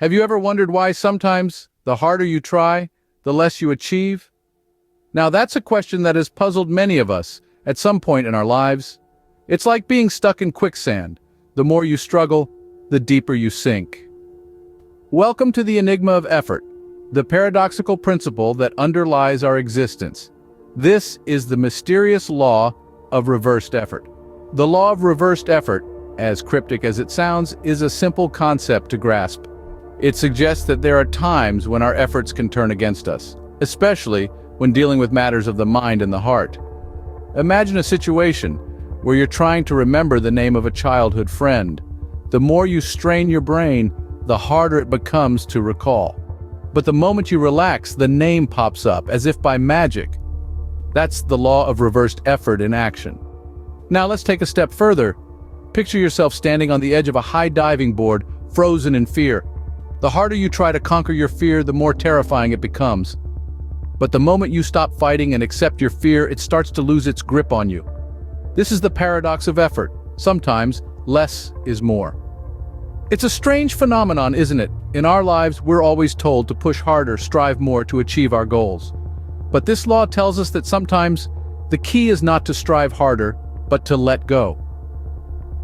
Have you ever wondered why sometimes the harder you try, the less you achieve? Now that's a question that has puzzled many of us at some point in our lives. It's like being stuck in quicksand. The more you struggle, the deeper you sink. Welcome to the enigma of effort, the paradoxical principle that underlies our existence. This is the mysterious law of reversed effort. The law of reversed effort, as cryptic as it sounds, is a simple concept to grasp. It suggests that there are times when our efforts can turn against us, especially when dealing with matters of the mind and the heart. Imagine a situation where you're trying to remember the name of a childhood friend. The more you strain your brain, the harder it becomes to recall. But the moment you relax, the name pops up, as if by magic. That's the law of reversed effort in action. Now let's take a step further. Picture yourself standing on the edge of a high diving board, frozen in fear. The harder you try to conquer your fear, the more terrifying it becomes. But the moment you stop fighting and accept your fear, it starts to lose its grip on you. This is the paradox of effort. Sometimes, less is more. It's a strange phenomenon, isn't it? In our lives, we're always told to push harder, strive more to achieve our goals. But this law tells us that sometimes the key is not to strive harder, but to let go.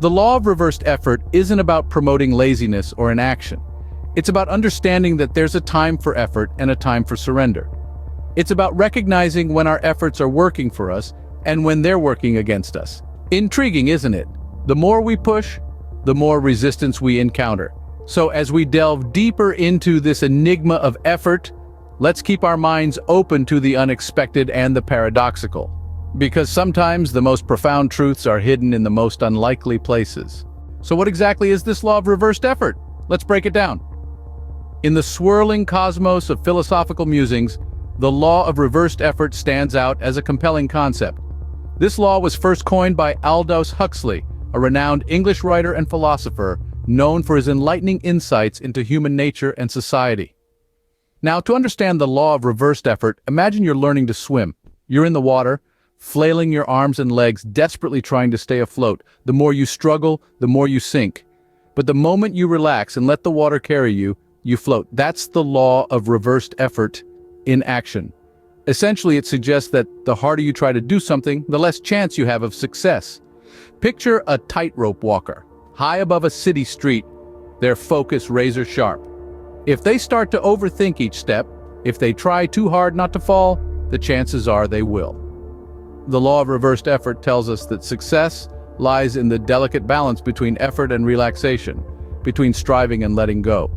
The law of reversed effort isn't about promoting laziness or inaction. It's about understanding that there's a time for effort and a time for surrender. It's about recognizing when our efforts are working for us and when they're working against us. Intriguing, isn't it? The more we push, the more resistance we encounter. So as we delve deeper into this enigma of effort, let's keep our minds open to the unexpected and the paradoxical. Because sometimes the most profound truths are hidden in the most unlikely places. So what exactly is this law of reversed effort? Let's break it down. In the swirling cosmos of philosophical musings, the law of reversed effort stands out as a compelling concept. This law was first coined by Aldous Huxley, a renowned English writer and philosopher known for his enlightening insights into human nature and society. Now, to understand the law of reversed effort, imagine you're learning to swim. You're in the water, flailing your arms and legs, desperately trying to stay afloat. The more you struggle, the more you sink. But the moment you relax and let the water carry you, you float. That's the law of reversed effort in action. Essentially, it suggests that the harder you try to do something, the less chance you have of success. Picture a tightrope walker, high above a city street, their focus razor sharp. If they start to overthink each step, if they try too hard not to fall, the chances are they will. The law of reversed effort tells us that success lies in the delicate balance between effort and relaxation, between striving and letting go.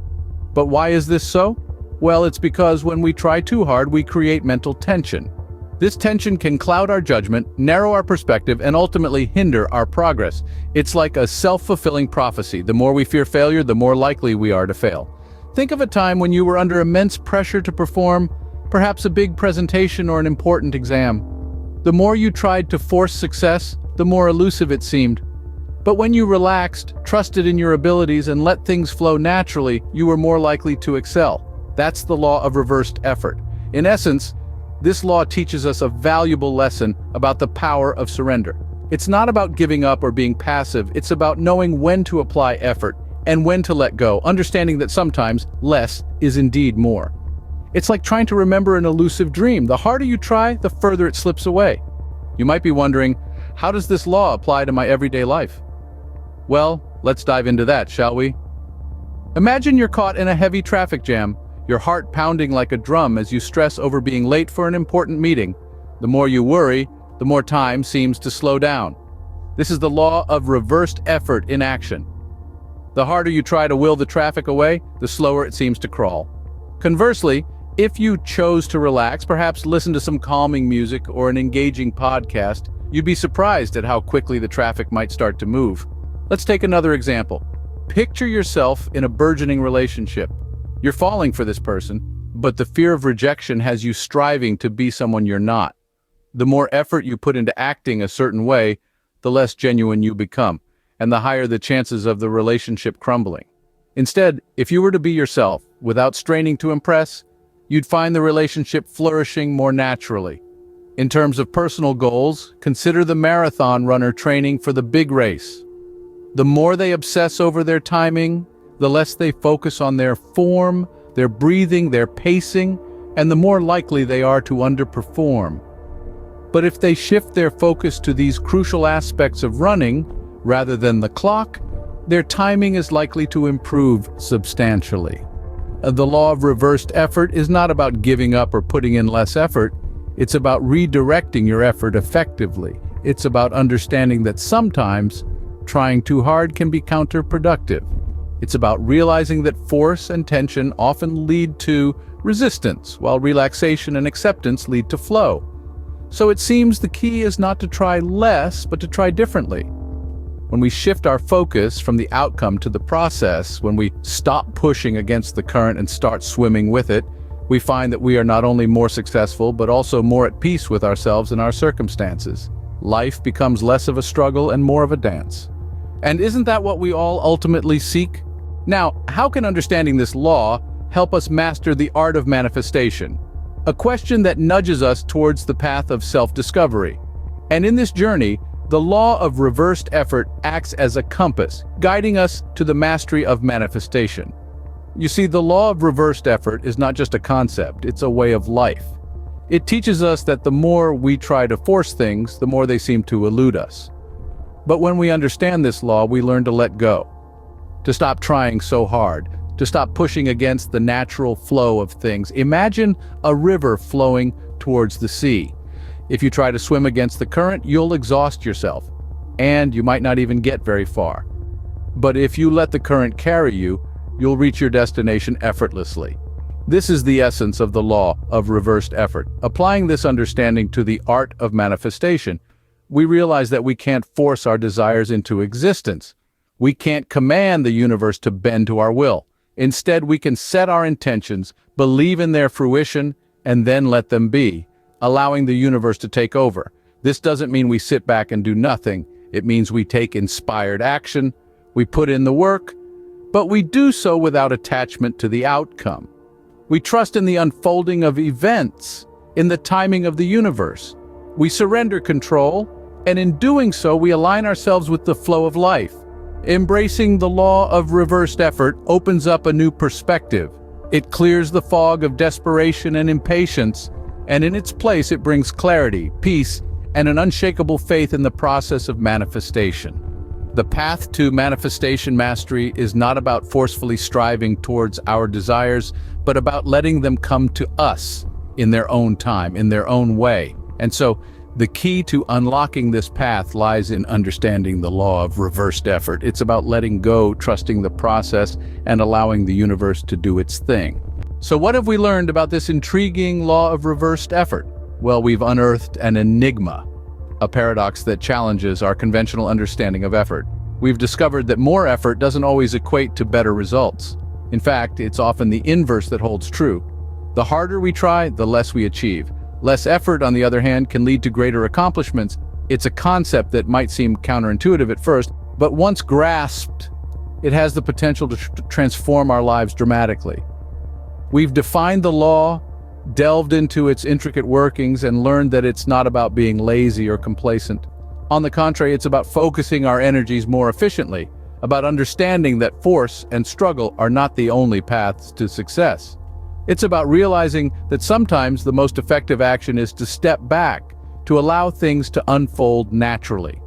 But why is this so? Well, it's because when we try too hard, we create mental tension. This tension can cloud our judgment, narrow our perspective, and ultimately hinder our progress. It's like a self-fulfilling prophecy. The more we fear failure, the more likely we are to fail. Think of a time when you were under immense pressure to perform, perhaps a big presentation or an important exam. The more you tried to force success, the more elusive it seemed. But when you relaxed, trusted in your abilities, and let things flow naturally, you were more likely to excel. That's the law of reversed effort. In essence, this law teaches us a valuable lesson about the power of surrender. It's not about giving up or being passive, it's about knowing when to apply effort and when to let go, understanding that sometimes less is indeed more. It's like trying to remember an elusive dream. The harder you try, the further it slips away. You might be wondering, how does this law apply to my everyday life? Well, let's dive into that, shall we? Imagine you're caught in a heavy traffic jam, your heart pounding like a drum as you stress over being late for an important meeting. The more you worry, the more time seems to slow down. This is the law of reversed effort in action. The harder you try to will the traffic away, the slower it seems to crawl. Conversely, if you chose to relax, perhaps listen to some calming music or an engaging podcast, you'd be surprised at how quickly the traffic might start to move. Let's take another example. Picture yourself in a burgeoning relationship. You're falling for this person, but the fear of rejection has you striving to be someone you're not. The more effort you put into acting a certain way, the less genuine you become, and the higher the chances of the relationship crumbling. Instead, if you were to be yourself, without straining to impress, you'd find the relationship flourishing more naturally. In terms of personal goals, consider the marathon runner training for the big race. The more they obsess over their timing, the less they focus on their form, their breathing, their pacing, and the more likely they are to underperform. But if they shift their focus to these crucial aspects of running, rather than the clock, their timing is likely to improve substantially. The law of reversed effort is not about giving up or putting in less effort. It's about redirecting your effort effectively. It's about understanding that sometimes trying too hard can be counterproductive. It's about realizing that force and tension often lead to resistance, while relaxation and acceptance lead to flow. So it seems the key is not to try less, but to try differently. When we shift our focus from the outcome to the process, when we stop pushing against the current and start swimming with it, we find that we are not only more successful, but also more at peace with ourselves and our circumstances. Life becomes less of a struggle and more of a dance. And isn't that what we all ultimately seek? Now, how can understanding this law help us master the art of manifestation? A question that nudges us towards the path of self-discovery. And in this journey, the law of reversed effort acts as a compass, guiding us to the mastery of manifestation. You see, the law of reversed effort is not just a concept, it's a way of life. It teaches us that the more we try to force things, the more they seem to elude us. But when we understand this law, we learn to let go, to stop trying so hard, to stop pushing against the natural flow of things. Imagine a river flowing towards the sea. If you try to swim against the current, you'll exhaust yourself, and you might not even get very far. But if you let the current carry you, you'll reach your destination effortlessly. This is the essence of the law of reversed effort. Applying this understanding to the art of manifestation, we realize that we can't force our desires into existence. We can't command the universe to bend to our will. Instead, we can set our intentions, believe in their fruition, and then let them be, allowing the universe to take over. This doesn't mean we sit back and do nothing. It means we take inspired action, we put in the work, but we do so without attachment to the outcome. We trust in the unfolding of events, in the timing of the universe. We surrender control, and in doing so, we align ourselves with the flow of life. Embracing the law of reversed effort opens up a new perspective. It clears the fog of desperation and impatience, and in its place it brings clarity, peace, and an unshakable faith in the process of manifestation. The path to manifestation mastery is not about forcefully striving towards our desires, but about letting them come to us in their own time, in their own way. And so, the key to unlocking this path lies in understanding the law of reversed effort. It's about letting go, trusting the process, and allowing the universe to do its thing. So what have we learned about this intriguing law of reversed effort? Well, we've unearthed an enigma, a paradox that challenges our conventional understanding of effort. We've discovered that more effort doesn't always equate to better results. In fact, it's often the inverse that holds true. The harder we try, the less we achieve. Less effort, on the other hand, can lead to greater accomplishments. It's a concept that might seem counterintuitive at first, but once grasped, it has the potential to transform our lives dramatically. We've defined the law, delved into its intricate workings, and learned that it's not about being lazy or complacent. On the contrary, it's about focusing our energies more efficiently, about understanding that force and struggle are not the only paths to success. It's about realizing that sometimes the most effective action is to step back, to allow things to unfold naturally.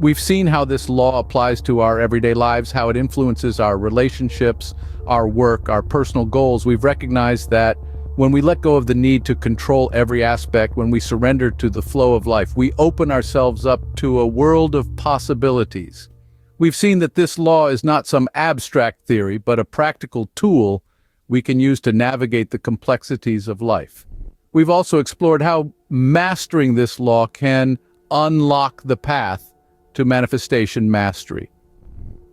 We've seen how this law applies to our everyday lives, how it influences our relationships, our work, our personal goals. We've recognized that when we let go of the need to control every aspect, when we surrender to the flow of life, we open ourselves up to a world of possibilities. We've seen that this law is not some abstract theory, but a practical tool we can use to navigate the complexities of life. We've also explored how mastering this law can unlock the path to manifestation mastery.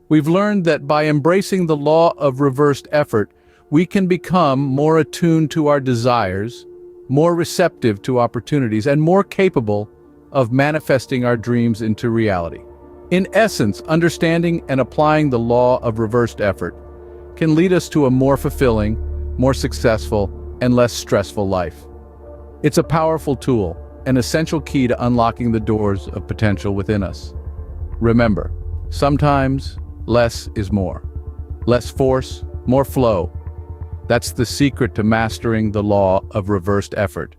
We've learned that by embracing the law of reversed effort, we can become more attuned to our desires, more receptive to opportunities, and more capable of manifesting our dreams into reality. In essence, understanding and applying the law of reversed effort can lead us to a more fulfilling, more successful, and less stressful life. It's a powerful tool, an essential key to unlocking the doors of potential within us. Remember, sometimes less is more. Less force, more flow. That's the secret to mastering the law of reversed effort.